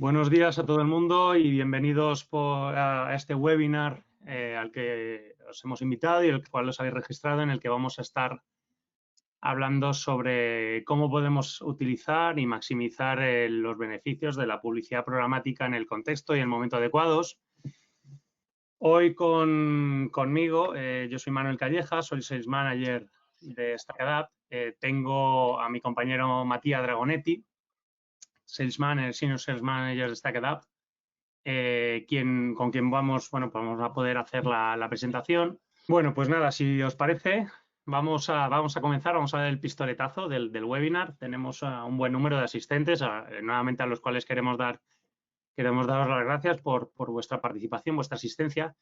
Buenos días a todo el mundo y bienvenidos a este webinar al que os hemos invitado y el cual os habéis registrado, en el que vamos a estar hablando sobre cómo podemos utilizar y maximizar los beneficios de la publicidad programática en el contexto y el momento adecuados. Hoy conmigo, yo soy Manuel Calleja, soy Sales Manager de StackAdapt. Tengo a mi compañero Matías Dragonetti, Senior Sales Manager de StackAdapt, con quien vamos a poder hacer la presentación. Bueno, pues nada, si os parece, vamos a comenzar, vamos a ver el pistoletazo del webinar. Tenemos un buen número de asistentes, nuevamente a los cuales queremos daros las gracias por vuestra participación, vuestra asistencia.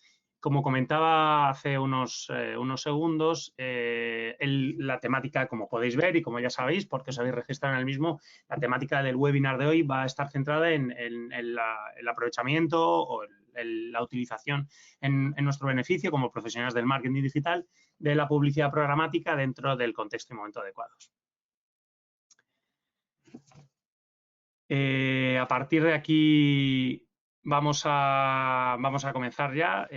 Como comentaba hace unos segundos, la temática, como podéis ver y como ya sabéis, porque os habéis registrado en el mismo, la temática del webinar de hoy va a estar centrada en el aprovechamiento o la utilización en nuestro beneficio como profesionales del marketing digital de la publicidad programática dentro del contexto y momento adecuados. A partir de aquí vamos a comenzar ya.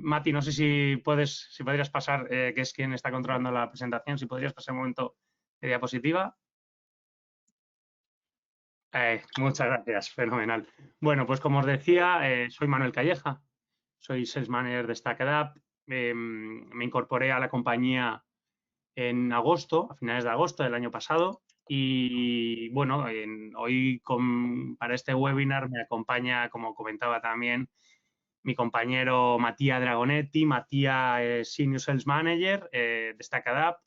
Mati, no sé si podrías pasar, que es quien está controlando la presentación, si podrías pasar un momento de diapositiva. Muchas gracias, fenomenal. Bueno, pues como os decía, soy Manuel Calleja, soy Sales Manager de StackAdapt. Me incorporé a la compañía en agosto, a finales de agosto del año pasado. Y bueno, hoy para este webinar me acompaña, como comentaba también, mi compañero Matías Dragonetti. Matías es Senior Sales Manager de StackAdapt,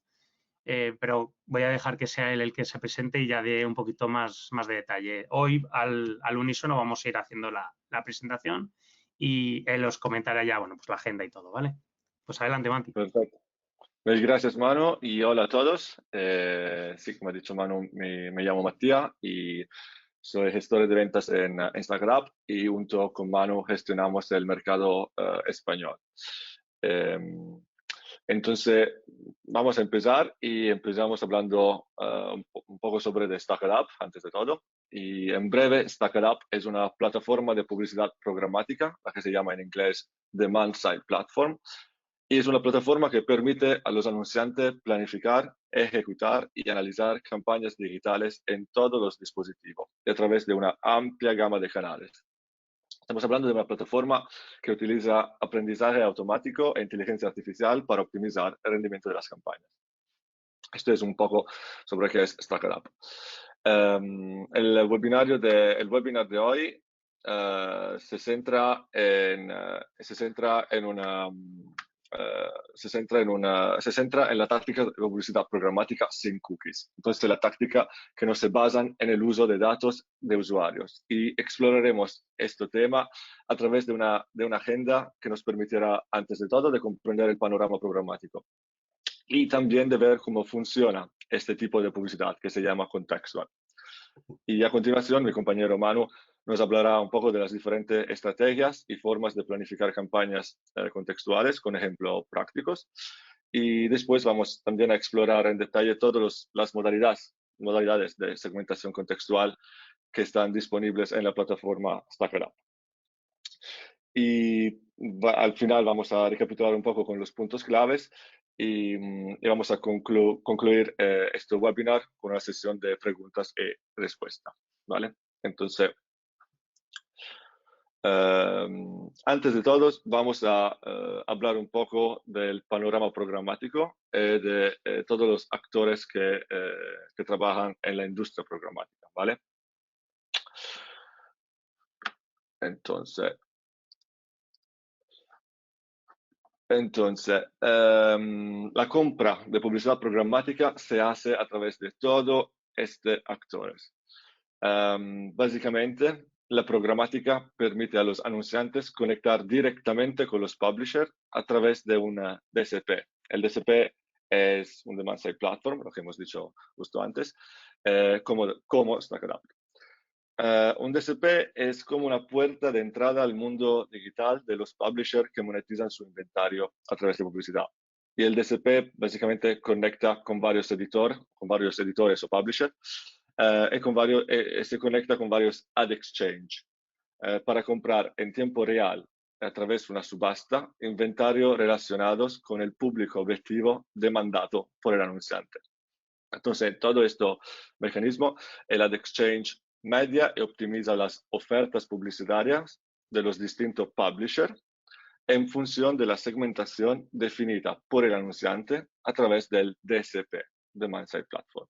pero voy a dejar que sea él el que se presente y ya dé un poquito más de detalle. Hoy, al unísono, vamos a ir haciendo la presentación y él os comentará ya, bueno, pues la agenda y todo, ¿vale? Pues adelante, Mati. Perfecto. Pues gracias, Manu, y hola a todos. Sí, como ha dicho Manu, me llamo Matías y soy gestor de ventas en Instagram y junto con Manu gestionamos el mercado español. Entonces, vamos a empezar y empezamos hablando un poco sobre StackAdapt antes de todo. Y en breve, StackAdapt es una plataforma de publicidad programática, la que se llama en inglés Demand Side Platform. Y es una plataforma que permite a los anunciantes planificar, ejecutar y analizar campañas digitales en todos los dispositivos y a través de una amplia gama de canales. Estamos hablando de una plataforma que utiliza aprendizaje automático e inteligencia artificial para optimizar el rendimiento de las campañas. Esto es un poco sobre qué es StackAdapt. El webinar de hoy se centra en la táctica de publicidad programática sin cookies. Entonces, la táctica que no se basan en el uso de datos de usuarios. Y exploraremos este tema a través de una agenda que nos permitirá, antes de todo, de comprender el panorama programático y también de ver cómo funciona este tipo de publicidad que se llama contextual. Y a continuación, mi compañero Manu nos hablará un poco de las diferentes estrategias y formas de planificar campañas contextuales con ejemplos prácticos. Y después vamos también a explorar en detalle todas las modalidades de segmentación contextual que están disponibles en la plataforma StackAdapt. Y al final vamos a recapitular un poco con los puntos claves y vamos a concluir este webinar con una sesión de preguntas y respuestas, ¿vale? Entonces, antes de todo, vamos a hablar un poco del panorama programático de todos los actores que trabajan en la industria programática, ¿vale? Entonces, la compra de publicidad programática se hace a través de todos estos actores. Básicamente, la programática permite a los anunciantes conectar directamente con los publishers a través de una DSP. El DSP es un Demand Side Platform, lo que hemos dicho justo antes, como StackAdapt. Un DSP es como una puerta de entrada al mundo digital de los publishers que monetizan su inventario a través de publicidad. Y el DSP básicamente conecta con varios editores o publishers se conecta con varios ad exchange para comprar en tiempo real a través de una subasta inventario relacionados con el público objetivo demandado por el anunciante. Entonces, todo este mecanismo, el ad exchange media y optimiza las ofertas publicitarias de los distintos publishers en función de la segmentación definida por el anunciante a través del DSP, Demand Side Platform.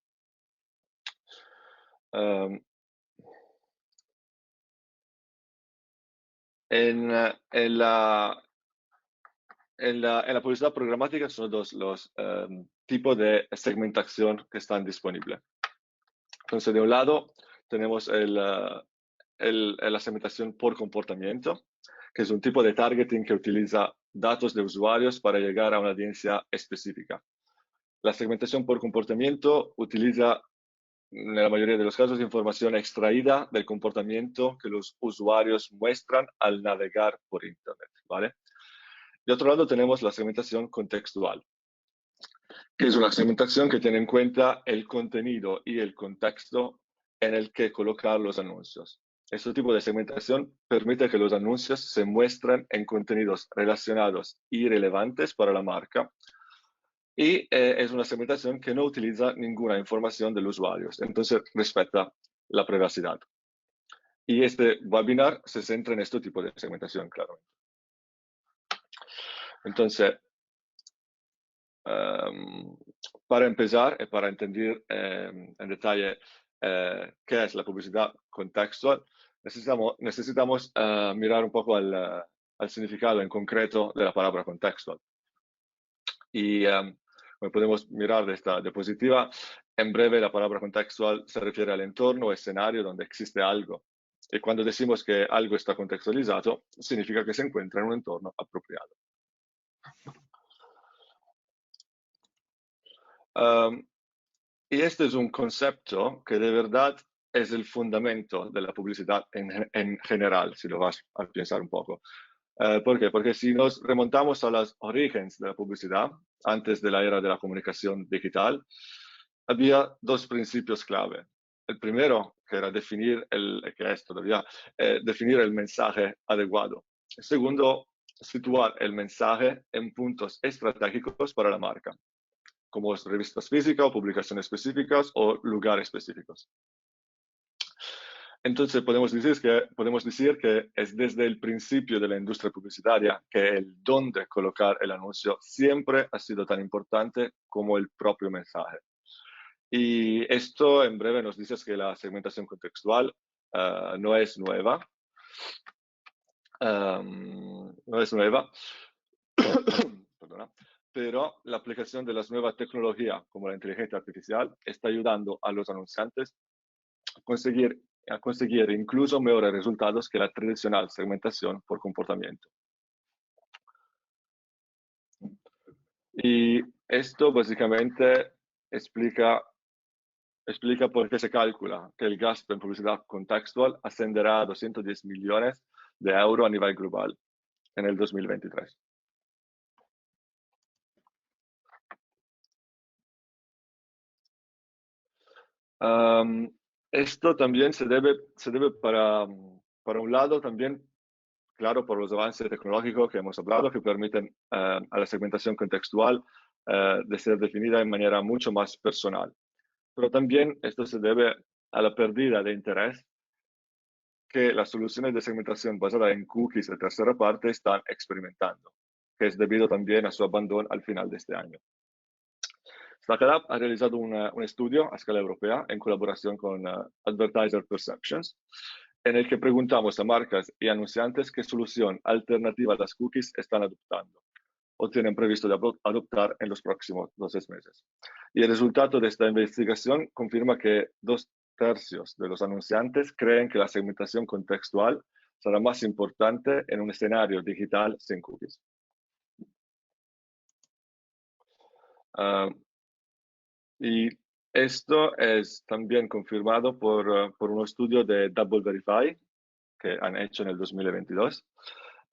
En la publicidad programática son dos los tipos de segmentación que están disponibles. Entonces, de un lado, tenemos la segmentación por comportamiento, que es un tipo de targeting que utiliza datos de usuarios para llegar a una audiencia específica. La segmentación por comportamiento utiliza, en la mayoría de los casos, información extraída del comportamiento que los usuarios muestran al navegar por Internet, ¿vale? De otro lado, tenemos la segmentación contextual, que es una segmentación que tiene en cuenta el contenido y el contexto en el que colocar los anuncios. Este tipo de segmentación permite que los anuncios se muestren en contenidos relacionados y relevantes para la marca, y es una segmentación que no utiliza ninguna información de los usuarios, entonces respeta la privacidad. Y este webinar se centra en este tipo de segmentación, claro. Entonces, para empezar y para entender en detalle qué es la publicidad contextual, necesitamos mirar un poco al significado en concreto de la palabra contextual. Y como podemos mirar de esta diapositiva, en breve la palabra contextual se refiere al entorno o escenario donde existe algo. Y cuando decimos que algo está contextualizado, significa que se encuentra en un entorno apropiado. Y este es un concepto que de verdad es el fundamento de la publicidad en general, si lo vas a pensar un poco. ¿Por qué? Porque si nos remontamos a los orígenes de la publicidad, antes de la era de la comunicación digital, había dos principios clave. El primero, que era definir definir el mensaje adecuado. El segundo, situar el mensaje en puntos estratégicos para la marca, como revistas físicas o publicaciones específicas o lugares específicos. Entonces podemos decir que es desde el principio de la industria publicitaria que el dónde colocar el anuncio siempre ha sido tan importante como el propio mensaje. Y esto en breve nos dice que la segmentación contextual no es nueva. No es nueva. Perdona. Pero la aplicación de las nuevas tecnologías como la inteligencia artificial está ayudando a los anunciantes a conseguir incluso mejores resultados que la tradicional segmentación por comportamiento. Y esto básicamente explica por qué se calcula que el gasto en publicidad contextual ascenderá a 210 millones de euros a nivel global en el 2023. Esto también se debe para un lado también, claro, por los avances tecnológicos que hemos hablado, que permiten a la segmentación contextual de ser definida de manera mucho más personal. Pero también esto se debe a la pérdida de interés que las soluciones de segmentación basadas en cookies de tercera parte están experimentando, que es debido también a su abandono al final de este año. StackAdapt ha realizado un estudio a escala europea en colaboración con Advertiser Perceptions, en el que preguntamos a marcas y anunciantes qué solución alternativa a las cookies están adoptando o tienen previsto de adoptar en los próximos 12 meses. Y el resultado de esta investigación confirma que 2/3 de los anunciantes creen que la segmentación contextual será más importante en un escenario digital sin cookies. Y esto es también confirmado por un estudio de Double Verify que han hecho en el 2022,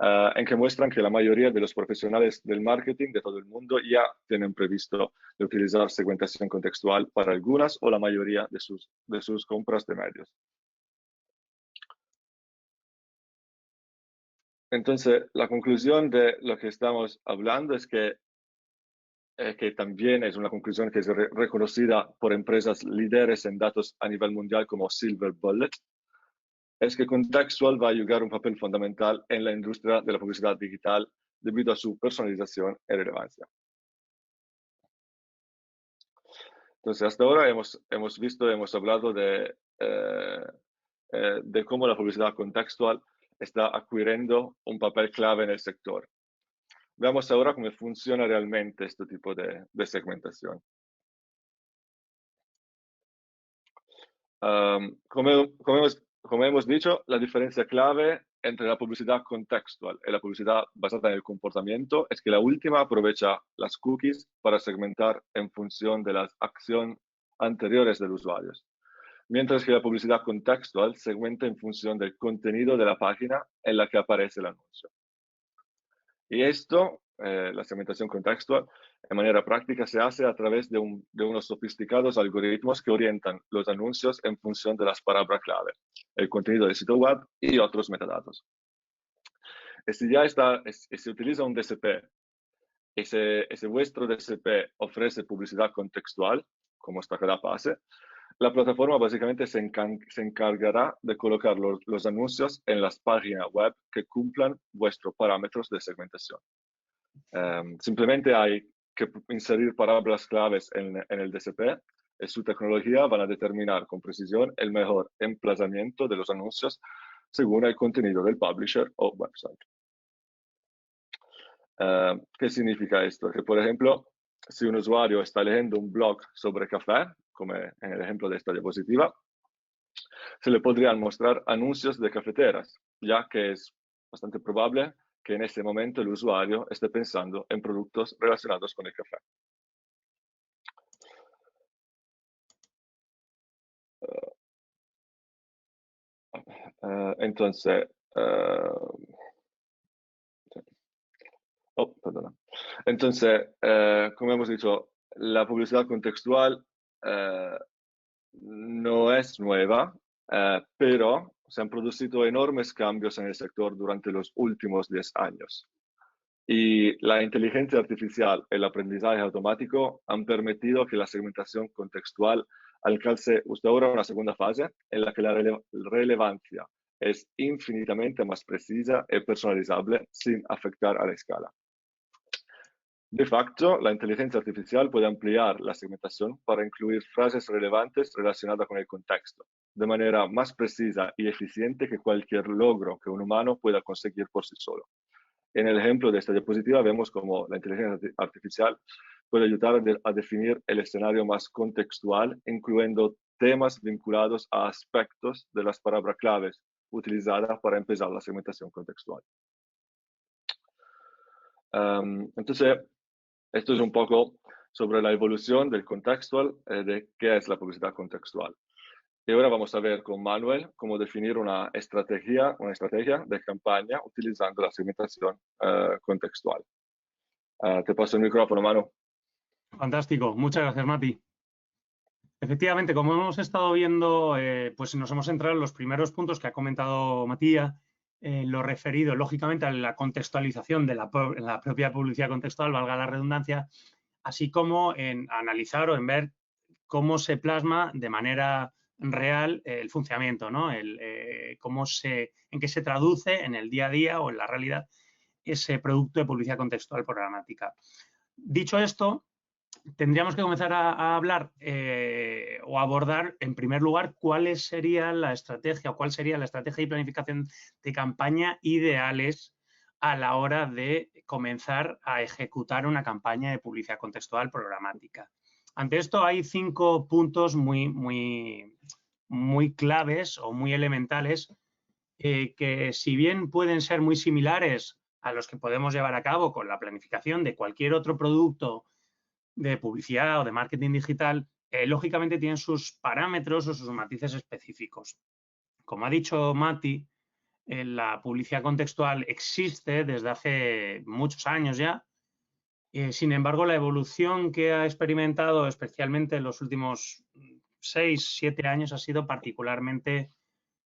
en que muestran que la mayoría de los profesionales del marketing de todo el mundo ya tienen previsto de utilizar segmentación contextual para algunas o la mayoría de sus compras de medios. Entonces, la conclusión de lo que estamos hablando es que también es una conclusión que es reconocida por empresas líderes en datos a nivel mundial como Silver Bullet, es que Contextual va a jugar un papel fundamental en la industria de la publicidad digital debido a su personalización y relevancia. Entonces, hasta ahora hemos hablado de cómo la publicidad contextual está adquiriendo un papel clave en el sector. Veamos ahora cómo funciona realmente este tipo de segmentación. Como hemos dicho, la diferencia clave entre la publicidad contextual y la publicidad basada en el comportamiento es que la última aprovecha las cookies para segmentar en función de las acciones anteriores de los usuarios, mientras que la publicidad contextual segmenta en función del contenido de la página en la que aparece el anuncio. Y esto, la segmentación contextual, de manera práctica se hace a través de unos sofisticados algoritmos que orientan los anuncios en función de las palabras clave, el contenido del sitio web y otros metadatos. Y si se utiliza un DSP, y si vuestro DSP ofrece publicidad contextual, como StackAdApp hace, la plataforma básicamente se encargará de colocar los anuncios en las páginas web que cumplan vuestros parámetros de segmentación. Simplemente hay que inserir palabras claves en el DSP y su tecnología van a determinar con precisión el mejor emplazamiento de los anuncios según el contenido del publisher o website. ¿Qué significa esto? Que, por ejemplo, si un usuario está leyendo un blog sobre café, como en el ejemplo de esta diapositiva, se le podrían mostrar anuncios de cafeteras, ya que es bastante probable que en ese momento el usuario esté pensando en productos relacionados con el café. Entonces, como hemos dicho, la publicidad contextual no es nueva, pero se han producido enormes cambios en el sector durante los últimos 10 años. Y la inteligencia artificial y el aprendizaje automático han permitido que la segmentación contextual alcance hasta ahora una segunda fase en la que la relevancia es infinitamente más precisa y personalizable sin afectar a la escala. De facto, la inteligencia artificial puede ampliar la segmentación para incluir frases relevantes relacionadas con el contexto, de manera más precisa y eficiente que cualquier logro que un humano pueda conseguir por sí solo. En el ejemplo de esta diapositiva vemos cómo la inteligencia artificial puede ayudar a definir el escenario más contextual, incluyendo temas vinculados a aspectos de las palabras claves utilizadas para empezar la segmentación contextual. Entonces, esto es un poco sobre la evolución del contextual, de qué es la publicidad contextual. Y ahora vamos a ver con Manuel cómo definir una estrategia de campaña utilizando la segmentación contextual. Te paso el micrófono, Manu. Fantástico, muchas gracias, Mati. Efectivamente, como hemos estado viendo, pues nos hemos centrado en los primeros puntos que ha comentado Matías, lo referido, lógicamente, a la contextualización de la propia publicidad contextual, valga la redundancia, así como en analizar o en ver cómo se plasma de manera real el funcionamiento, ¿no? En qué se traduce en el día a día o en la realidad ese producto de publicidad contextual programática. Dicho esto, tendríamos que comenzar a hablar o abordar, en primer lugar, cuál sería la estrategia y planificación de campaña ideales a la hora de comenzar a ejecutar una campaña de publicidad contextual programática. Ante esto hay 5 puntos muy claves o muy elementales que, si bien pueden ser muy similares a los que podemos llevar a cabo con la planificación de cualquier otro producto de publicidad o de marketing digital, lógicamente tienen sus parámetros o sus matices específicos. Como ha dicho Mati, la publicidad contextual existe desde hace muchos años ya. Sin embargo, la evolución que ha experimentado, especialmente en los últimos 6, 7 años, ha sido particularmente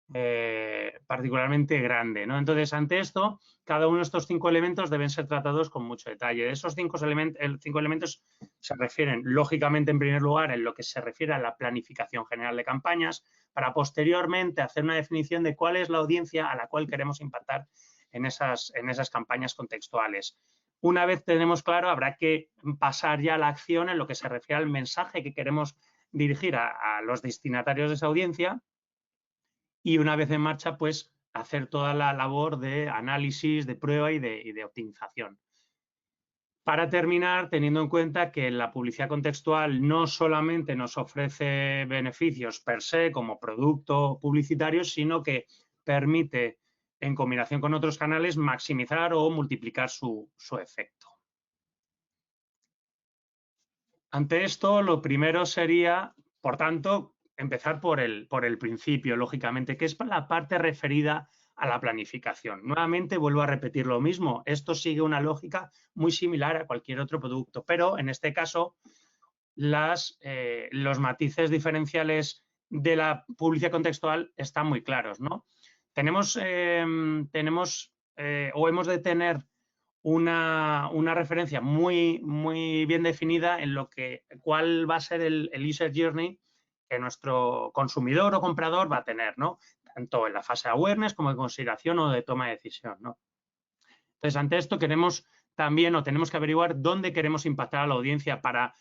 grande, ¿no? Entonces, ante esto, cada uno de estos 5 elementos deben ser tratados con mucho detalle. De esos 5 elementos se refieren, lógicamente, en primer lugar, en lo que se refiere a la planificación general de campañas, para posteriormente hacer una definición de cuál es la audiencia a la cual queremos impactar en esas campañas contextuales. Una vez tenemos claro, habrá que pasar ya a la acción en lo que se refiere al mensaje que queremos dirigir a los destinatarios de esa audiencia, y una vez en marcha, pues hacer toda la labor de análisis, de prueba y de optimización. Para terminar, teniendo en cuenta que la publicidad contextual no solamente nos ofrece beneficios per se como producto publicitario, sino que permite, en combinación con otros canales, maximizar o multiplicar su efecto. Ante esto, lo primero sería, por tanto, empezar por el principio, lógicamente, que es la parte referida a la planificación. Nuevamente, vuelvo a repetir lo mismo. Esto sigue una lógica muy similar a cualquier otro producto, pero en este caso, los matices diferenciales de la publicidad contextual están muy claros, ¿no? Hemos de tener una referencia muy, muy bien definida en cuál va a ser el user journey que nuestro consumidor o comprador va a tener, ¿no? Tanto en la fase de awareness como de consideración o de toma de decisión, ¿no? Entonces, ante esto tenemos que averiguar dónde queremos impactar a la audiencia para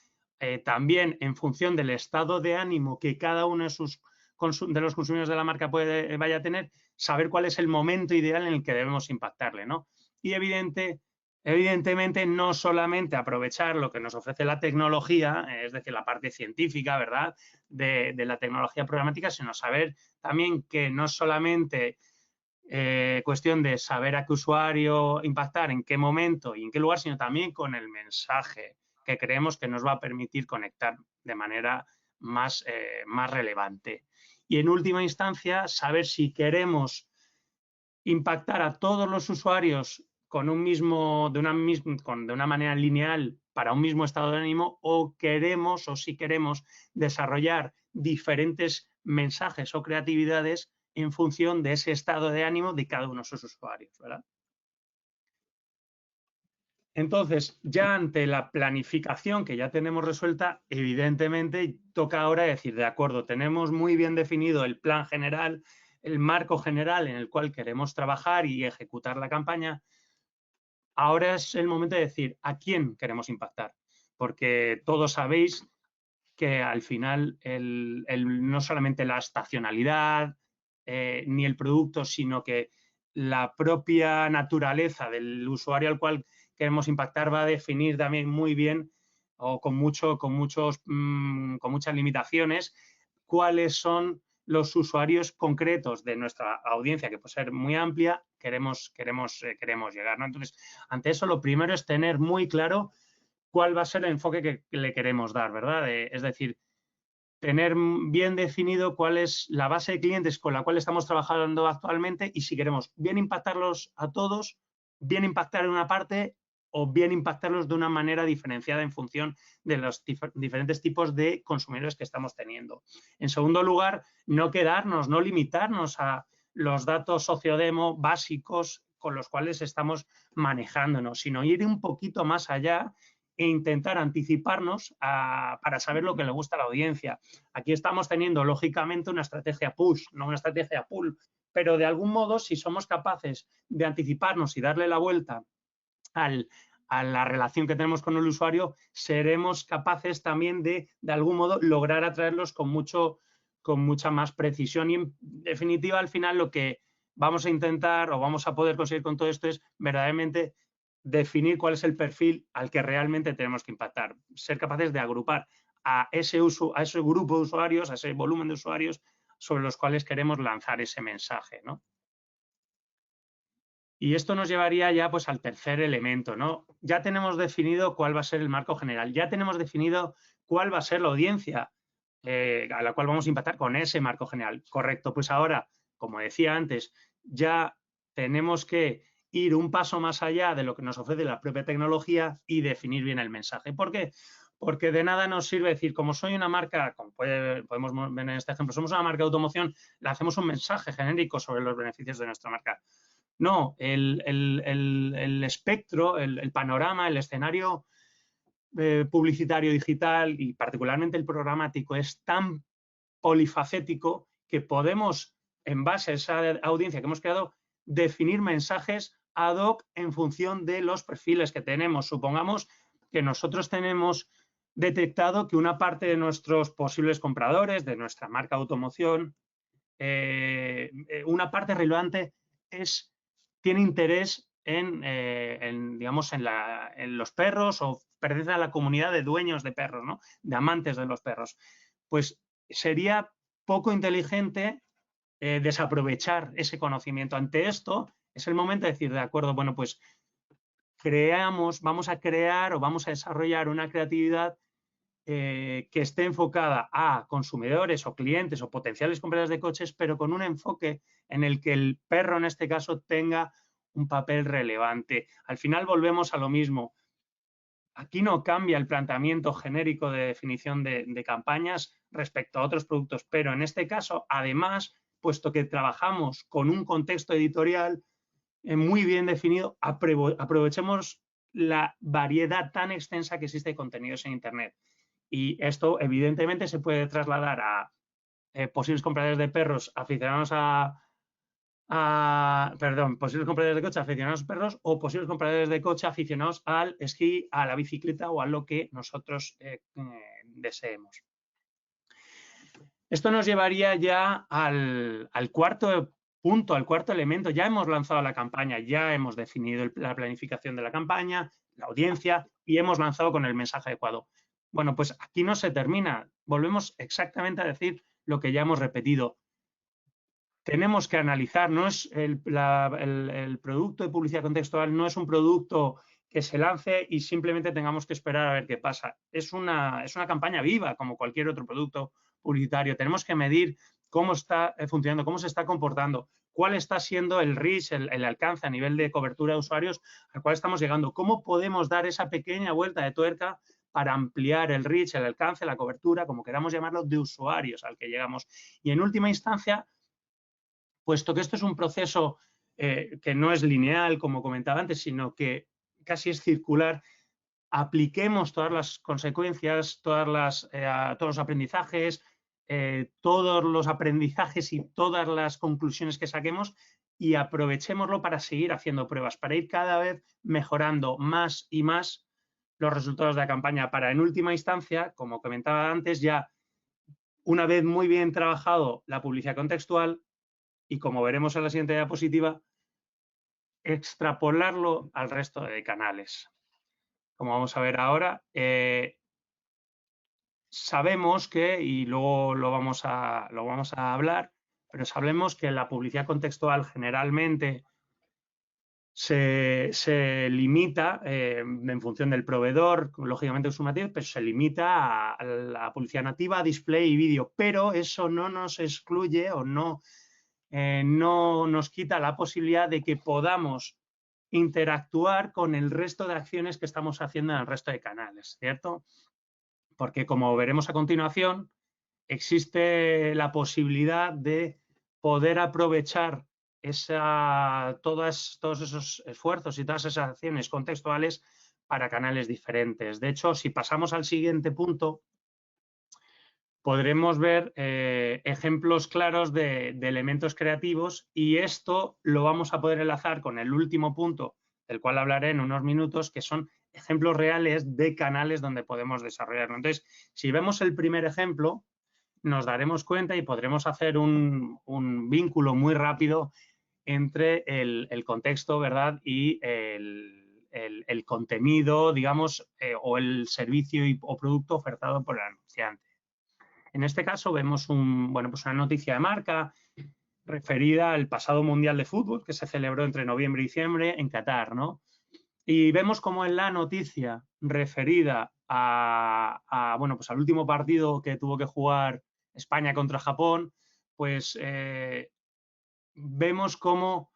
también, en función del estado de ánimo que cada uno de los consumidores de la marca vaya a tener, saber cuál es el momento ideal en el que debemos impactarle, ¿no? Y evidentemente, no solamente aprovechar lo que nos ofrece la tecnología, es decir, la parte científica, ¿verdad?, de la tecnología programática, sino saber también que no solamente cuestión de saber a qué usuario impactar, en qué momento y en qué lugar, sino también con el mensaje que creemos que nos va a permitir conectar de manera más relevante. Y en última instancia, saber si queremos impactar a todos los usuarios de una manera lineal para un mismo estado de ánimo, o si queremos desarrollar diferentes mensajes o creatividades en función de ese estado de ánimo de cada uno de sus usuarios, ¿verdad? Entonces, ya ante la planificación que ya tenemos resuelta, evidentemente toca ahora decir, de acuerdo, tenemos muy bien definido el plan general, el marco general en el cual queremos trabajar y ejecutar la campaña. Ahora es el momento de decir a quién queremos impactar, porque todos sabéis que al final no solamente la estacionalidad ni el producto, sino que la propia naturaleza del usuario al cual queremos impactar va a definir también muy bien o con muchas limitaciones cuáles son los usuarios concretos de nuestra audiencia, que puede ser muy amplia, queremos llegar, ¿no? Entonces, ante eso, lo primero es tener muy claro cuál va a ser el enfoque que le queremos dar, ¿verdad? Es decir, tener bien definido cuál es la base de clientes con la cual estamos trabajando actualmente, y si queremos bien impactarlos a todos, bien impactar en una parte o bien impactarlos de una manera diferenciada en función de los diferentes tipos de consumidores que estamos teniendo. En segundo lugar, no limitarnos a los datos sociodemo básicos con los cuales estamos manejándonos, sino ir un poquito más allá e intentar anticiparnos para saber lo que le gusta a la audiencia. Aquí estamos teniendo, lógicamente, una estrategia push, no una estrategia pull, pero de algún modo, si somos capaces de anticiparnos y darle la vuelta a la relación que tenemos con el usuario, seremos capaces también de algún modo, lograr atraerlos con mucha más precisión. Y, en definitiva, al final, lo que vamos a intentar o vamos a poder conseguir con todo esto es verdaderamente definir cuál es el perfil al que realmente tenemos que impactar. Ser capaces de agrupar a ese grupo de usuarios, a ese volumen de usuarios sobre los cuales queremos lanzar ese mensaje, ¿no? Y esto nos llevaría ya pues al tercer elemento, ¿no? Ya tenemos definido cuál va a ser el marco general, ya tenemos definido cuál va a ser la audiencia a la cual vamos a impactar con ese marco general. Correcto, pues ahora, como decía antes, ya tenemos que ir un paso más allá de lo que nos ofrece la propia tecnología y definir bien el mensaje. ¿Por qué? Porque de nada nos sirve decir, como soy una marca, como podemos ver en este ejemplo, somos una marca de automoción, le hacemos un mensaje genérico sobre los beneficios de nuestra marca. No, el espectro, el panorama, el escenario publicitario digital y particularmente el programático es tan polifacético que podemos, en base a esa audiencia que hemos creado, definir mensajes ad hoc en función de los perfiles que tenemos. Supongamos que nosotros tenemos detectado que una parte de nuestros posibles compradores, de nuestra marca de automoción, una parte relevante tiene interés digamos, en los perros o pertenece a la comunidad de dueños de perros, ¿no? De amantes de los perros. Pues sería poco inteligente desaprovechar ese conocimiento. Ante esto, es el momento de decir, de acuerdo, bueno, pues vamos a crear o vamos a desarrollar una creatividad que esté enfocada a consumidores o clientes o potenciales compradores de coches, pero con un enfoque en el que el perro, en este caso, tenga un papel relevante. Al final volvemos a lo mismo. Aquí no cambia el planteamiento genérico de definición de campañas respecto a otros productos, pero en este caso, además, puesto que trabajamos con un contexto editorial muy bien definido, aprovechemos la variedad tan extensa que existe de contenidos en Internet. Y esto, evidentemente, se puede trasladar a posibles compradores de perros aficionados posibles compradores de coche aficionados a perros o posibles compradores de coche aficionados al esquí, a la bicicleta o a lo que nosotros deseemos. Esto nos llevaría ya al cuarto punto, al cuarto elemento. Ya hemos lanzado la campaña, ya hemos definido la planificación de la campaña, la audiencia y hemos lanzado con el mensaje adecuado. Bueno, pues aquí no se termina. Volvemos exactamente a decir lo que ya hemos repetido. Tenemos que analizar, no es el producto de publicidad contextual, no es un producto que se lance y simplemente tengamos que esperar a ver qué pasa. Es una campaña viva, como cualquier otro producto publicitario. Tenemos que medir cómo está funcionando, cómo se está comportando, cuál está siendo el reach, el alcance a nivel de cobertura de usuarios al cual estamos llegando, cómo podemos dar esa pequeña vuelta de tuerca para ampliar el reach, el alcance, la cobertura, como queramos llamarlo, de usuarios al que llegamos. Y en última instancia, puesto que esto es un proceso que no es lineal, como comentaba antes, sino que casi es circular, apliquemos todas las consecuencias, todos los aprendizajes, todos los aprendizajes y todas las conclusiones que saquemos y aprovechémoslo para seguir haciendo pruebas, para ir cada vez mejorando más y más los resultados de la campaña, para en última instancia, como comentaba antes, ya una vez muy bien trabajado la publicidad contextual, y como veremos en la siguiente diapositiva, extrapolarlo al resto de canales. Como vamos a ver ahora, sabemos que, y luego lo vamos a hablar, pero sabemos que la publicidad contextual generalmente se limita, en función del proveedor, lógicamente sumativo, pero se limita a la publicidad nativa, display y vídeo, pero eso no nos excluye o no nos quita la posibilidad de que podamos interactuar con el resto de acciones que estamos haciendo en el resto de canales, ¿cierto? Porque como veremos a continuación, existe la posibilidad de poder aprovechar todos esos esfuerzos y todas esas acciones contextuales para canales diferentes. De hecho, si pasamos al siguiente punto, podremos ver ejemplos claros de elementos creativos y esto lo vamos a poder enlazar con el último punto, del cual hablaré en unos minutos, que son ejemplos reales de canales donde podemos desarrollarlo. Entonces, si vemos el primer ejemplo, nos daremos cuenta y podremos hacer un vínculo muy rápido entre el contexto, ¿verdad? Y el contenido, digamos, o el servicio o producto ofertado por el anunciante. En este caso vemos pues una noticia de marca referida al pasado Mundial de Fútbol que se celebró entre noviembre y diciembre en Qatar, ¿no? Y vemos como en la noticia referida pues al último partido que tuvo que jugar España contra Japón, pues vemos cómo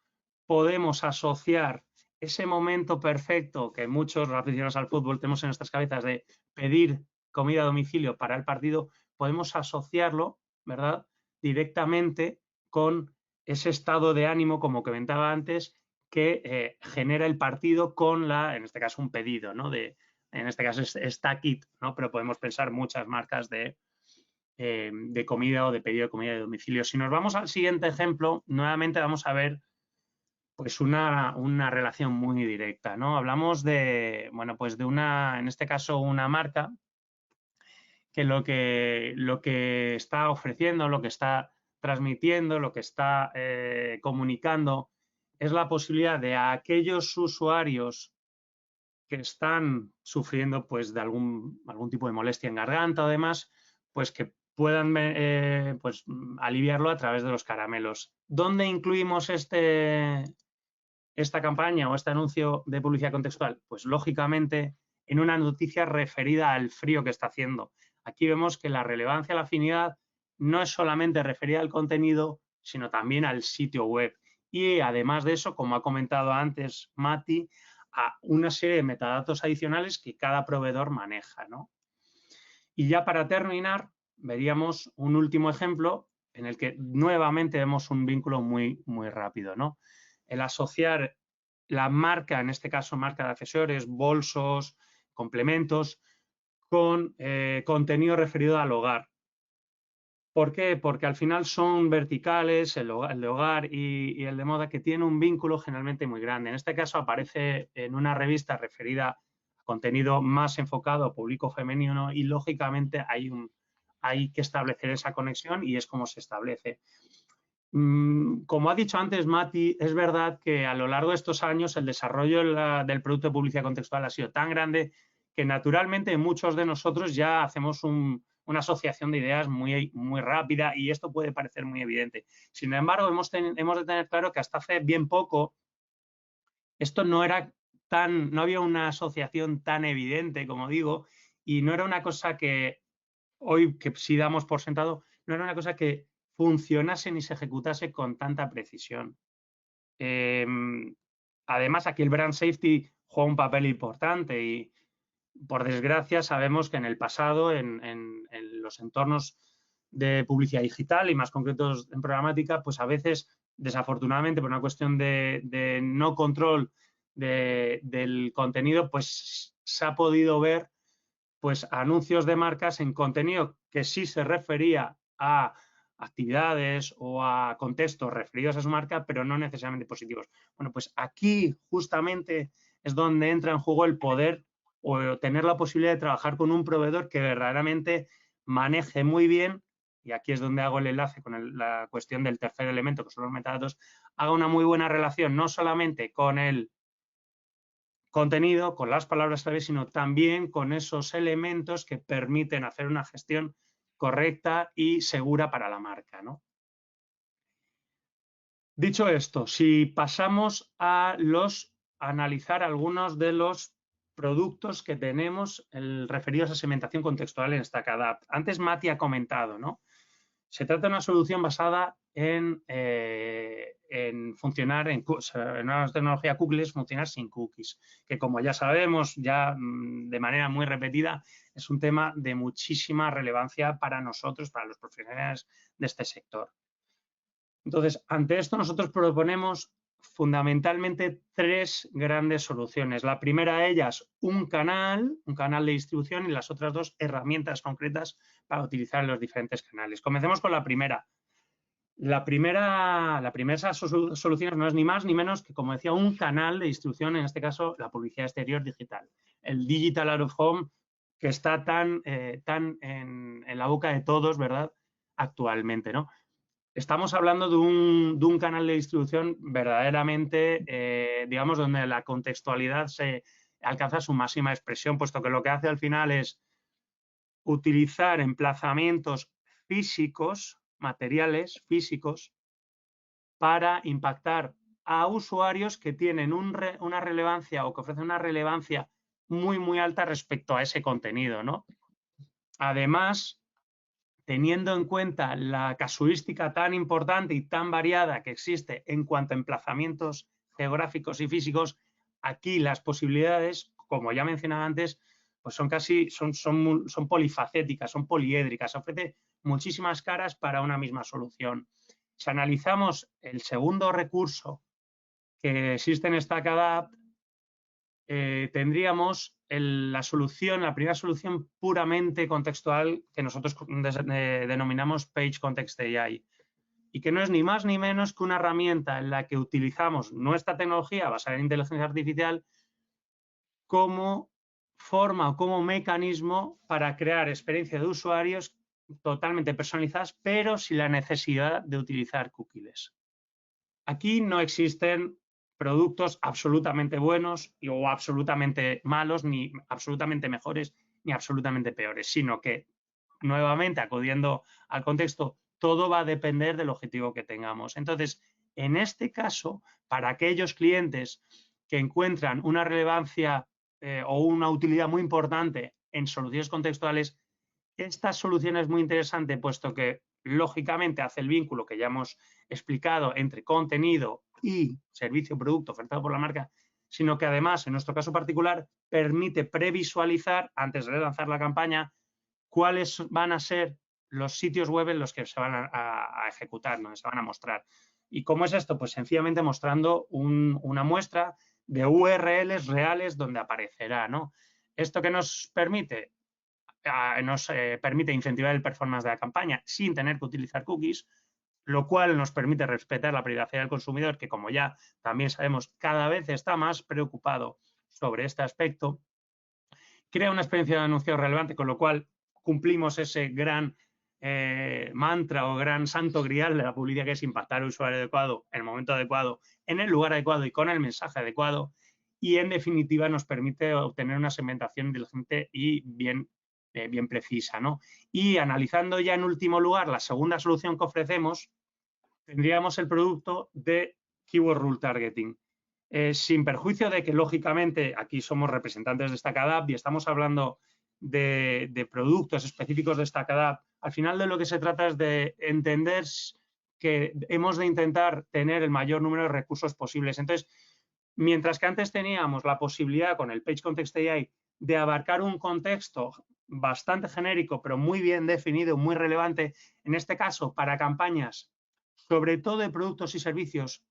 podemos asociar ese momento perfecto que muchos aficionados al fútbol tenemos en nuestras cabezas de pedir comida a domicilio para el partido, podemos asociarlo, ¿verdad?, directamente con ese estado de ánimo, como comentaba antes, que genera el partido con en este caso, un pedido, ¿no? En este caso es Takit, ¿no? Pero podemos pensar muchas marcas de comida o de pedido de comida de domicilio. Si nos vamos al siguiente ejemplo, nuevamente vamos a ver pues una relación muy directa, ¿no? Hablamos de, bueno, pues de en este caso, una marca que lo que está ofreciendo, lo que está transmitiendo, lo que está comunicando es la posibilidad de a aquellos usuarios que están sufriendo pues de algún tipo de molestia en garganta o demás, pues que puedan pues, aliviarlo a través de los caramelos. ¿Dónde incluimos esta campaña o este anuncio de publicidad contextual? Pues lógicamente en una noticia referida al frío que está haciendo. Aquí vemos que la relevancia, la afinidad, no es solamente referida al contenido, sino también al sitio web. Y además de eso, como ha comentado antes Mati, a una serie de metadatos adicionales que cada proveedor maneja, ¿no? Y ya para terminar, veríamos un último ejemplo en el que nuevamente vemos un vínculo muy, muy rápido, ¿no? El asociar la marca, en este caso marca de accesorios, bolsos, complementos, con contenido referido al hogar. ¿Por qué? Porque al final son verticales, el de hogar y el de moda, que tienen un vínculo generalmente muy grande. En este caso aparece en una revista referida a contenido más enfocado a público femenino y lógicamente hay que establecer esa conexión y es como se establece. Como ha dicho antes Mati, es verdad que a lo largo de estos años el desarrollo del producto de publicidad contextual ha sido tan grande que naturalmente muchos de nosotros ya hacemos una asociación de ideas muy, muy rápida y esto puede parecer muy evidente. Sin embargo, hemos de tener claro que hasta hace bien poco esto no había una asociación tan evidente, como digo, y no era una cosa que hoy, que sí damos por sentado, no era una cosa que funcionase ni se ejecutase con tanta precisión. Además, aquí el brand safety juega un papel importante y, por desgracia, sabemos que en el pasado, en los entornos de publicidad digital y más concretos en programática, pues a veces, desafortunadamente, por una cuestión de no control del contenido, pues se ha podido ver pues anuncios de marcas en contenido que sí se refería a actividades o a contextos referidos a su marca, pero no necesariamente positivos. Bueno, pues aquí justamente es donde entra en juego el poder o tener la posibilidad de trabajar con un proveedor que verdaderamente maneje muy bien, y aquí es donde hago el enlace con la cuestión del tercer elemento, que son los metadatos, haga una muy buena relación no solamente con el contenido, con las palabras clave, sino también con esos elementos que permiten hacer una gestión correcta y segura para la marca, ¿no? Dicho esto, si pasamos a analizar algunos de los productos que tenemos referidos a segmentación contextual en StackAdapt. Antes Mati ha comentado, ¿no? Se trata de una solución basada en funcionar en una tecnología cookies, funcionar sin cookies, que como ya sabemos, ya de manera muy repetida, es un tema de muchísima relevancia para nosotros, para los profesionales de este sector. Entonces, ante esto nosotros proponemos fundamentalmente tres grandes soluciones. La primera de ellas, un canal de distribución, y las otras dos, herramientas concretas para utilizar en los diferentes canales. Comencemos con la primera. La primera de esas soluciones no es ni más ni menos que, como decía, un canal de distribución, en este caso la publicidad exterior digital. El Digital Out of Home, que está tan en la boca de todos, ¿verdad?, actualmente, ¿no? Estamos hablando de un canal de distribución verdaderamente, digamos, donde la contextualidad se alcanza su máxima expresión, puesto que lo que hace al final es utilizar emplazamientos físicos, materiales físicos, para impactar a usuarios que tienen una relevancia o que ofrecen una relevancia muy, muy alta respecto a ese contenido, ¿no? Además, teniendo en cuenta la casuística tan importante y tan variada que existe en cuanto a emplazamientos geográficos y físicos, aquí las posibilidades, como ya mencionaba antes, pues son polifacéticas, son poliédricas, ofrece muchísimas caras para una misma solución. Si analizamos el segundo recurso que existe en StackAdapt, tendríamos la primera solución puramente contextual que nosotros denominamos Page Context AI, y que no es ni más ni menos que una herramienta en la que utilizamos nuestra tecnología basada en inteligencia artificial como forma o como mecanismo para crear experiencias de usuarios totalmente personalizadas, pero sin la necesidad de utilizar cookies. Aquí no existen productos absolutamente buenos o absolutamente malos, ni absolutamente mejores, ni absolutamente peores, sino que, nuevamente, acudiendo al contexto, todo va a depender del objetivo que tengamos. Entonces, en este caso, para aquellos clientes que encuentran una relevancia o una utilidad muy importante en soluciones contextuales, esta solución es muy interesante, puesto que, lógicamente, hace el vínculo que ya hemos explicado entre contenido y servicio o producto ofertado por la marca, sino que además, en nuestro caso particular, permite previsualizar, antes de lanzar la campaña, cuáles van a ser los sitios web en los que se van a ejecutar, donde se van a mostrar. ¿Y cómo es esto? Pues sencillamente mostrando una muestra de URLs reales donde aparecerá, ¿no? ¿Esto qué nos permite? Nos permite incentivar el performance de la campaña sin tener que utilizar cookies, lo cual nos permite respetar la privacidad del consumidor, que, como ya también sabemos, cada vez está más preocupado sobre este aspecto. Crea una experiencia de anuncio relevante, con lo cual cumplimos ese gran mantra o gran santo grial de la publicidad, que es impactar al usuario adecuado, en el momento adecuado, en el lugar adecuado y con el mensaje adecuado. Y, en definitiva, nos permite obtener una segmentación inteligente y bien precisa, ¿no? Y, analizando ya en último lugar la segunda solución que ofrecemos, tendríamos el producto de Keyword Rule Targeting. Sin perjuicio de que, lógicamente, aquí somos representantes de StackAdapt y estamos hablando de productos específicos de StackAdapt, al final de lo que se trata es de entender que hemos de intentar tener el mayor número de recursos posibles. Entonces, mientras que antes teníamos la posibilidad con el Page Context AI de abarcar un contexto bastante genérico, pero muy bien definido, muy relevante, en este caso para campañas, sobre todo de productos y servicios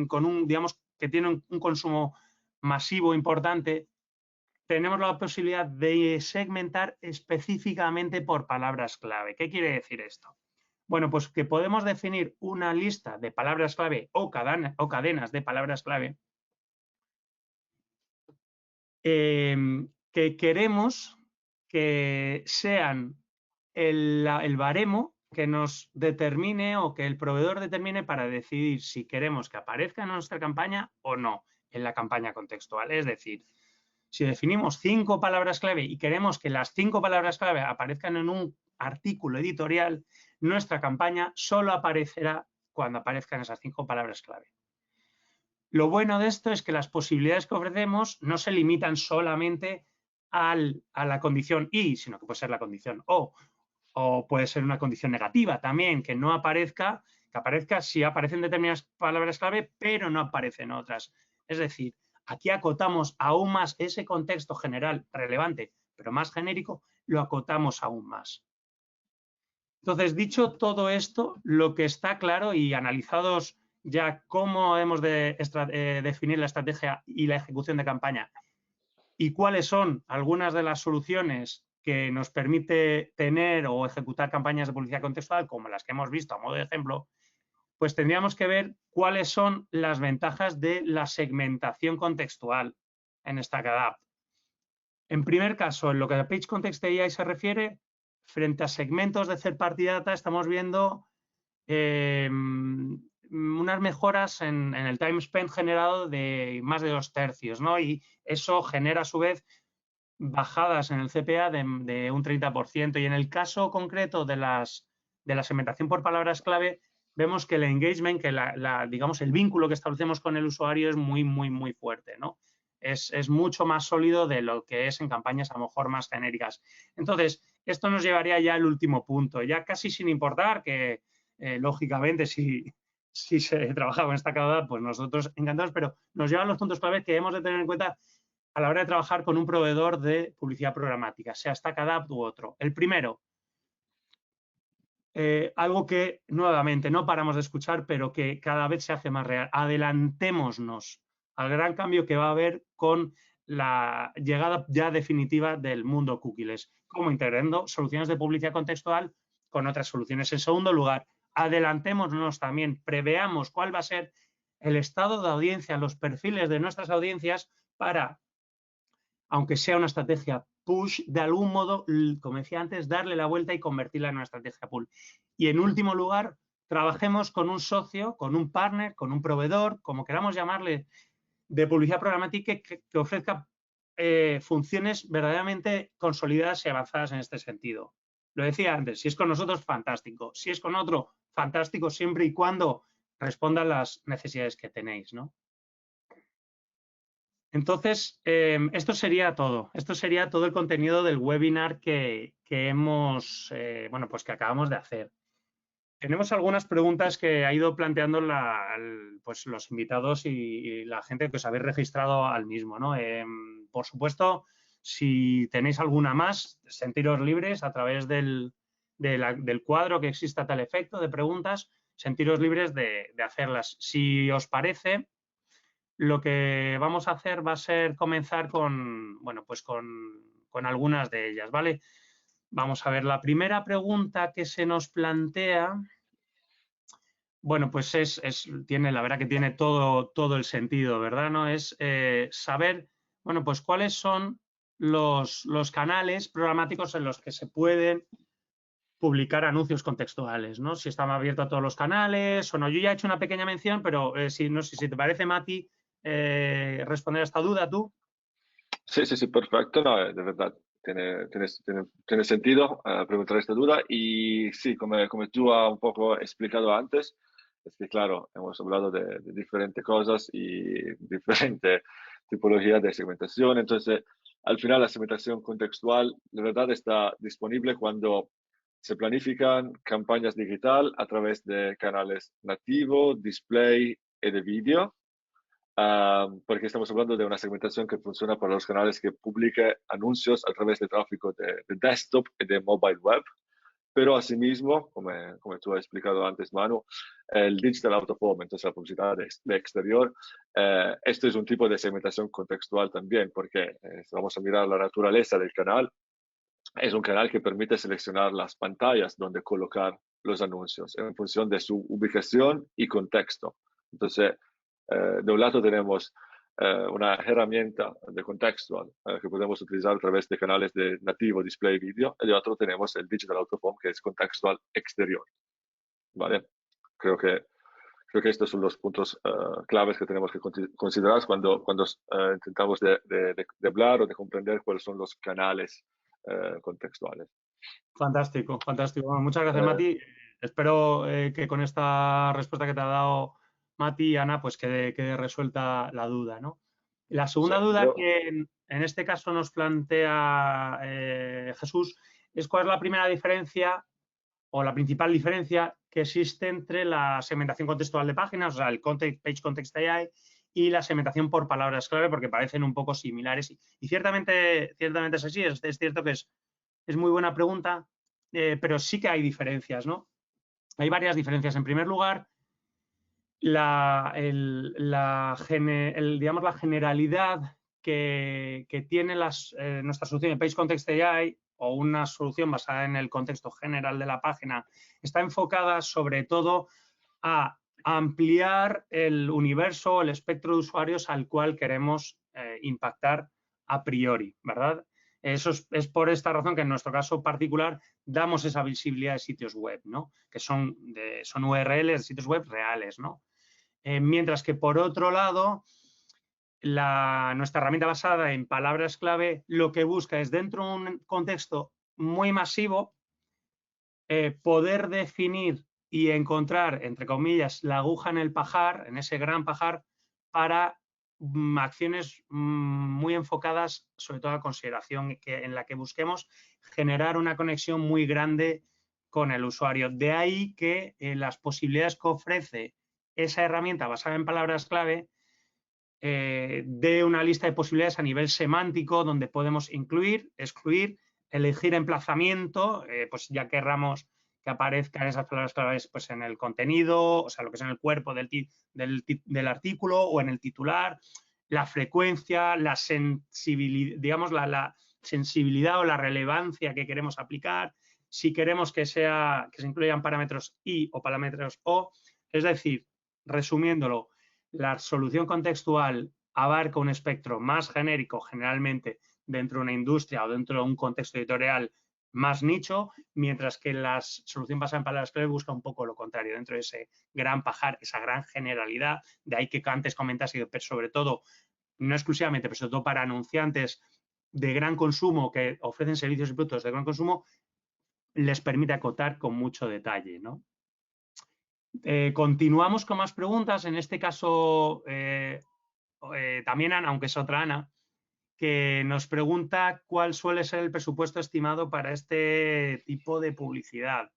con digamos, que tienen un consumo masivo importante, tenemos la posibilidad de segmentar específicamente por palabras clave. ¿Qué quiere decir esto? Bueno, pues que podemos definir una lista de palabras clave o cadenas de palabras clave que queremos que sean el baremo que nos determine o que el proveedor determine para decidir si queremos que aparezca en nuestra campaña o no en la campaña contextual. Es decir, si definimos 5 palabras clave y queremos que las 5 palabras clave aparezcan en un artículo editorial, nuestra campaña solo aparecerá cuando aparezcan esas 5 palabras clave. Lo bueno de esto es que las posibilidades que ofrecemos no se limitan solamente a la condición y, sino que puede ser la condición o puede ser una condición negativa también, que no aparezca, que aparezca si aparecen determinadas palabras clave, pero no aparecen otras. Es decir, aquí acotamos aún más ese contexto general relevante, pero más genérico, lo acotamos aún más. Entonces, dicho todo esto, lo que está claro y analizados ya cómo hemos de definir la estrategia y la ejecución de campaña y cuáles son algunas de las soluciones que nos permite tener o ejecutar campañas de publicidad contextual, como las que hemos visto a modo de ejemplo, pues tendríamos que ver cuáles son las ventajas de la segmentación contextual en StackAdapt. En primer caso, en lo que a Page Context AI se refiere, frente a segmentos de third party data, estamos viendo unas mejoras en el time spent generado de más de 2 tercios, ¿no? Y eso genera, a su vez, bajadas en el CPA de un 30%. Y en el caso concreto de la segmentación por palabras clave, vemos que el engagement, que digamos, el vínculo que establecemos con el usuario es muy, muy, muy fuerte, ¿no? es mucho más sólido de lo que es en campañas a lo mejor más genéricas. Entonces, esto nos llevaría ya al último punto, ya casi sin importar que, lógicamente, si se trabaja con esta cauda, pues nosotros encantados, pero nos llevan los puntos clave que hemos de tener en cuenta a la hora de trabajar con un proveedor de publicidad programática, sea StackAdapt u otro. El primero, algo que nuevamente no paramos de escuchar, pero que cada vez se hace más real. Adelantémonos al gran cambio que va a haber con la llegada ya definitiva del mundo cookies, como integrando soluciones de publicidad contextual con otras soluciones. En segundo lugar, adelantémonos también, preveamos cuál va a ser el estado de audiencia, los perfiles de nuestras audiencias para, aunque sea una estrategia push, de algún modo, como decía antes, darle la vuelta y convertirla en una estrategia pull. Y en último lugar, trabajemos con un socio, con un partner, con un proveedor, como queramos llamarle, de publicidad programática que ofrezca funciones verdaderamente consolidadas y avanzadas en este sentido. Lo decía antes, si es con nosotros, fantástico. Si es con otro, fantástico, siempre y cuando respondan las necesidades que tenéis, ¿no? Entonces, esto sería todo. Esto sería todo el contenido del webinar que hemos, bueno, pues que acabamos de hacer. Tenemos algunas preguntas que ha ido planteando pues los invitados y la gente que os habéis registrado al mismo, ¿no? Por supuesto, si tenéis alguna más, sentiros libres a través del cuadro que existe a tal efecto de preguntas, sentiros libres de hacerlas. Si os parece, lo que vamos a hacer va a ser comenzar con, bueno, pues con algunas de ellas, ¿vale? Vamos a ver, la primera pregunta que se nos plantea, bueno, pues tiene, la verdad que tiene todo el sentido, ¿verdad? ¿No? Es saber, bueno, pues cuáles son los canales programáticos en los que se pueden publicar anuncios contextuales, ¿no? Si están abiertos a todos los canales o no. Yo ya he hecho una pequeña mención, pero no sé si te parece, Mati, responder a esta duda tú. Sí, sí, sí, perfecto. No, de verdad, tiene sentido preguntar esta duda. Y sí, como tú has un poco explicado antes, es que claro, hemos hablado de diferentes cosas y diferentes tipologías de segmentación. Entonces, al final, la segmentación contextual, de verdad, está disponible cuando se planifican campañas digital a través de canales nativos, display y de vídeo. Porque estamos hablando de una segmentación que funciona para los canales que publican anuncios a través de tráfico de desktop y de mobile web. Pero asimismo, como tú has explicado antes, Manu, el digital out of home, entonces la publicidad de exterior, esto es un tipo de segmentación contextual también, porque si vamos a mirar la naturaleza del canal, es un canal que permite seleccionar las pantallas donde colocar los anuncios en función de su ubicación y contexto. Entonces, de un lado tenemos una herramienta de contextual que podemos utilizar a través de canales de nativo display video, y de otro tenemos el digital out of home, que es contextual exterior. ¿Vale? Creo que estos son los puntos claves que tenemos que considerar cuando intentamos de hablar o de comprender cuáles son los canales contextuales. Fantástico, fantástico. Bueno, muchas gracias, Eh, Mati. Espero que con esta respuesta que te ha dado Mati y Ana, pues quede resuelta la duda, ¿no? La sí, segunda duda yo, que en este caso nos plantea Jesús es cuál es la primera diferencia o la principal diferencia que existe entre la segmentación contextual de páginas, o sea, el Page Context AI, y la segmentación por palabras clave, porque parecen un poco similares. Y ciertamente es así, es cierto que es muy buena pregunta, pero sí que hay diferencias, ¿no? Hay varias diferencias. En primer lugar, digamos, la generalidad que tiene nuestra solución de Page Context AI o una solución basada en el contexto general de la página está enfocada sobre todo a ampliar el universo, el espectro de usuarios al cual queremos impactar a priori, ¿verdad? Eso es por esta razón que en nuestro caso particular damos esa visibilidad de sitios web, ¿no? Que son URLs de sitios web reales, ¿no? Mientras que por otro lado, nuestra herramienta basada en palabras clave lo que busca es, dentro de un contexto muy masivo, poder definir y encontrar, entre comillas, la aguja en el pajar, en ese gran pajar, para acciones muy enfocadas sobre todo a consideración en la que busquemos generar una conexión muy grande con el usuario. De ahí que las posibilidades que ofrece esa herramienta basada en palabras clave de una lista de posibilidades a nivel semántico donde podemos incluir, excluir, elegir emplazamiento, pues ya querramos que aparezcan esas palabras claves pues en el contenido, o sea, lo que es en el cuerpo del artículo o en el titular, la frecuencia, la sensibilidad, digamos, la sensibilidad o la relevancia que queremos aplicar, si queremos que se incluyan parámetros y o parámetros o, es decir, resumiéndolo, la solución contextual abarca un espectro más genérico, generalmente dentro de una industria o dentro de un contexto editorial más nicho, mientras que la solución basada en palabras clave busca un poco lo contrario, dentro de ese gran pajar, esa gran generalidad, de ahí que antes comentaste, pero sobre todo, no exclusivamente, pero sobre todo para anunciantes de gran consumo que ofrecen servicios y productos de gran consumo, les permite acotar con mucho detalle, ¿no? Continuamos con más preguntas. En este caso, también Ana, aunque es otra Ana, que nos pregunta cuál suele ser el presupuesto estimado para este tipo de publicidad.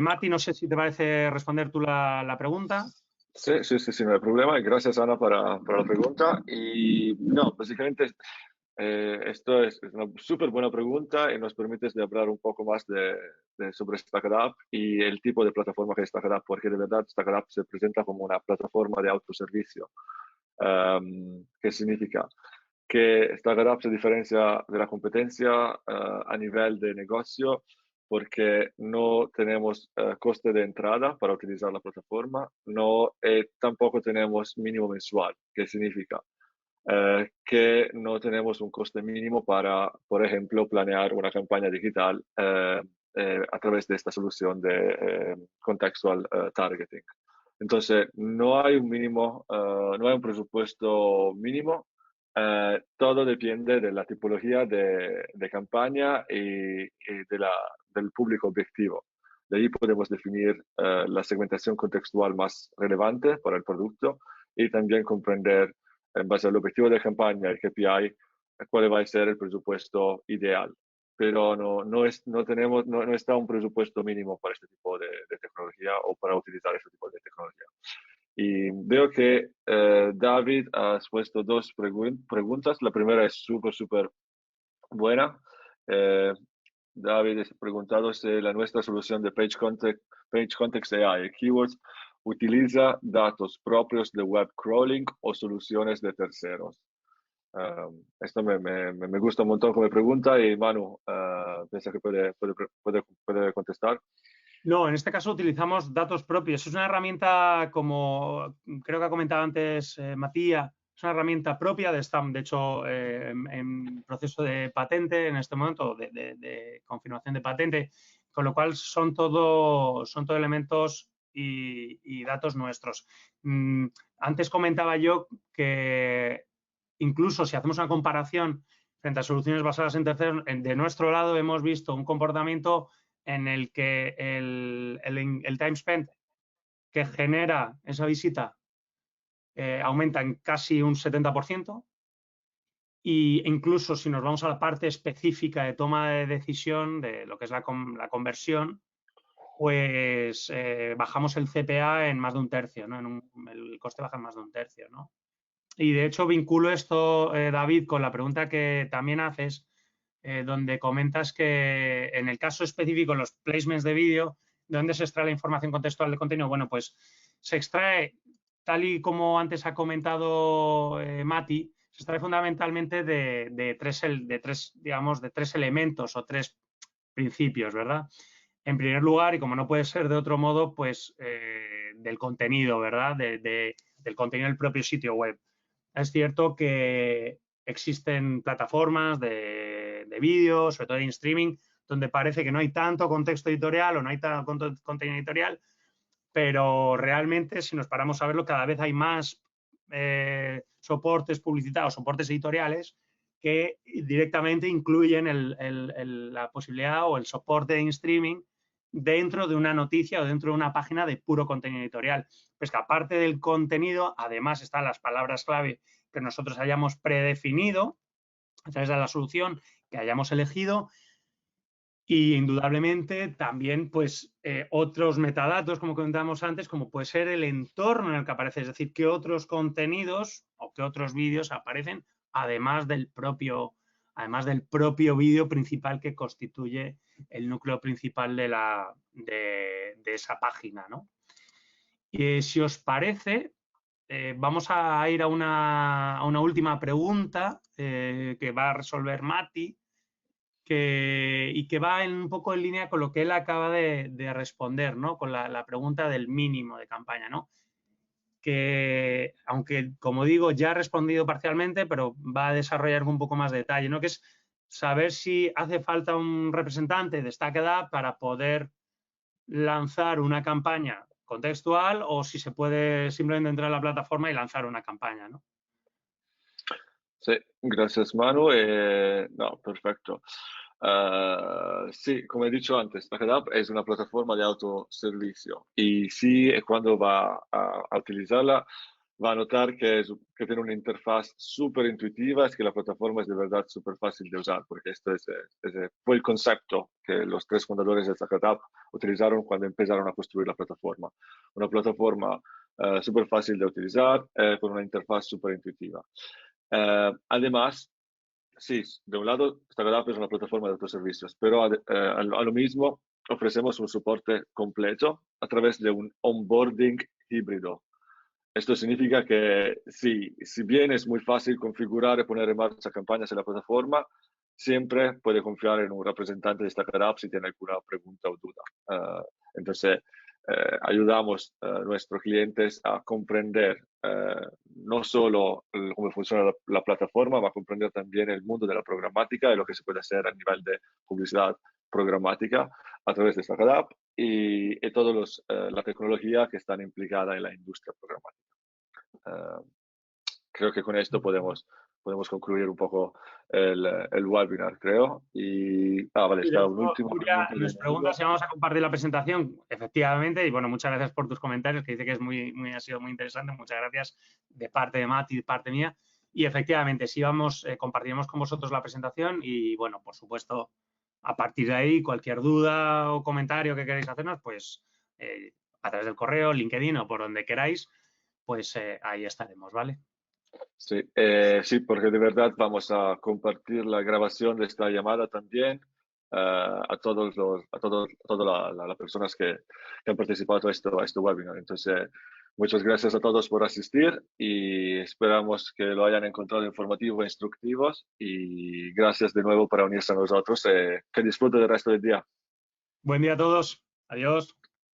Mati, no sé si te parece responder tú la pregunta. Sí, no hay problema. Gracias, Ana, para la pregunta. Y no, básicamente esto es una súper buena pregunta y nos permite hablar un poco más sobre StackAdapt y el tipo de plataforma que es StackAdapt, porque de verdad StackAdapt se presenta como una plataforma de autoservicio. ¿Qué significa? Que StackAdapt se diferencia de la competencia a nivel de negocio porque no tenemos coste de entrada para utilizar la plataforma, no, tampoco tenemos mínimo mensual. ¿Qué significa? Que no tenemos un coste mínimo para, por ejemplo, planear una campaña digital a través de esta solución de contextual targeting. Entonces, no hay un mínimo, no hay un presupuesto mínimo. Todo depende de la tipología de campaña y del público objetivo. De ahí podemos definir la segmentación contextual más relevante para el producto y también comprender en base al objetivo de campaña, el KPI, cuál va a ser el presupuesto ideal. Pero no está un presupuesto mínimo para este tipo de tecnología o para utilizar este tipo de tecnología. Y veo que David ha puesto dos preguntas. La primera es súper buena. David ha preguntado si la nuestra solución de Page Context AI Keywords utiliza datos propios de web crawling o soluciones de terceros. Esto me gusta un montón como pregunta y Manu, piensa que puede contestar. No, en este caso utilizamos datos propios. Es una herramienta, como creo que ha comentado antes Matías, es una herramienta propia de Stamp, de hecho, en proceso de patente en este momento, de confirmación de patente, con lo cual son todo elementos y datos nuestros. Antes comentaba yo que incluso si hacemos una comparación frente a soluciones basadas en terceros, de nuestro lado hemos visto un comportamiento en el que el time spent que genera esa visita aumenta en casi un 70%, e incluso si nos vamos a la parte específica de toma de decisión de lo que es la conversión, pues bajamos el CPA en más de un tercio, ¿no? El coste baja en más de un tercio, ¿no? Y de hecho vinculo esto, David, con la pregunta que también haces, donde comentas que en el caso específico, en los placements de vídeo, ¿de dónde se extrae la información contextual de contenido? Bueno, pues se extrae, tal y como antes ha comentado Mati, se extrae fundamentalmente de tres elementos o tres principios, ¿verdad? En primer lugar, y como no puede ser de otro modo, pues del contenido, ¿verdad? Del contenido del propio sitio web. Es cierto que existen plataformas de vídeo, sobre todo en streaming, donde parece que no hay tanto contexto editorial o no hay tanto contenido editorial, pero realmente si nos paramos a verlo, cada vez hay más soportes publicitarios, soportes editoriales que directamente incluyen la posibilidad o el soporte en streaming dentro de una noticia o dentro de una página de puro contenido editorial. Pues que aparte del contenido, además están las palabras clave que nosotros hayamos predefinido a través de la solución que hayamos elegido. Y indudablemente también pues otros metadatos, como comentábamos antes, como puede ser el entorno en el que aparece, es decir, qué otros contenidos o qué otros vídeos aparecen además del propio vídeo principal que constituye el núcleo principal de esa página, ¿no? Si os parece, vamos a ir a una última pregunta que va a resolver Mati, y que va un poco en línea con lo que él acaba de responder, ¿no? Con la pregunta del mínimo de campaña, ¿no? Que, aunque, como digo, ya ha respondido parcialmente, pero va a desarrollar un poco más de detalle, ¿no? Que es saber si hace falta un representante de StackEdUp para poder lanzar una campaña contextual o si se puede simplemente entrar a la plataforma y lanzar una campaña, ¿no? Sí, gracias Manu. No, perfecto. Sí, como he dicho antes, StackEdUp es una plataforma de autoservicio y sí, cuando va a utilizarla, va a notar que tiene una interfaz súper intuitiva, es que la plataforma es de verdad súper fácil de usar, porque esto fue el concepto que los tres fundadores de StackEdUp utilizaron cuando empezaron a construir la plataforma. Una plataforma súper fácil de utilizar, con una interfaz súper intuitiva. Además, sí, de un lado, StackEdUp es una plataforma de autoservicios, pero a lo mismo ofrecemos un soporte completo a través de un onboarding híbrido. Esto significa que si bien es muy fácil configurar y poner en marcha campañas en la plataforma, siempre puede confiar en un representante de StackEdUp si tiene alguna pregunta o duda. Entonces, ayudamos a nuestros clientes a comprender no solo cómo funciona la plataforma, va a comprender también el mundo de la programática y lo que se puede hacer a nivel de publicidad programática a través de StackEdUp y toda la tecnología que están implicada en la industria programática. Creo que con esto podemos concluir un poco el webinar, creo. Vale, Y de está hecho, un último Nuria pregunta de nos pregunta Íñigo. si vamos a compartir la presentación. Efectivamente, y bueno, muchas gracias por tus comentarios, que dice que es ha sido muy interesante. Muchas gracias de parte de Mati y de parte mía. Y efectivamente, sí compartiremos con vosotros la presentación y bueno, por supuesto, a partir de ahí, cualquier duda o comentario que queráis hacernos, pues a través del correo, LinkedIn o por donde queráis, pues ahí estaremos, ¿vale? Sí, sí, porque de verdad vamos a compartir la grabación de esta llamada también a todas las personas que han participado a este webinar. Entonces, muchas gracias a todos por asistir y esperamos que lo hayan encontrado informativo e instructivos y gracias de nuevo por unirse a nosotros. Que disfruten del resto del día. Buen día a todos. Adiós.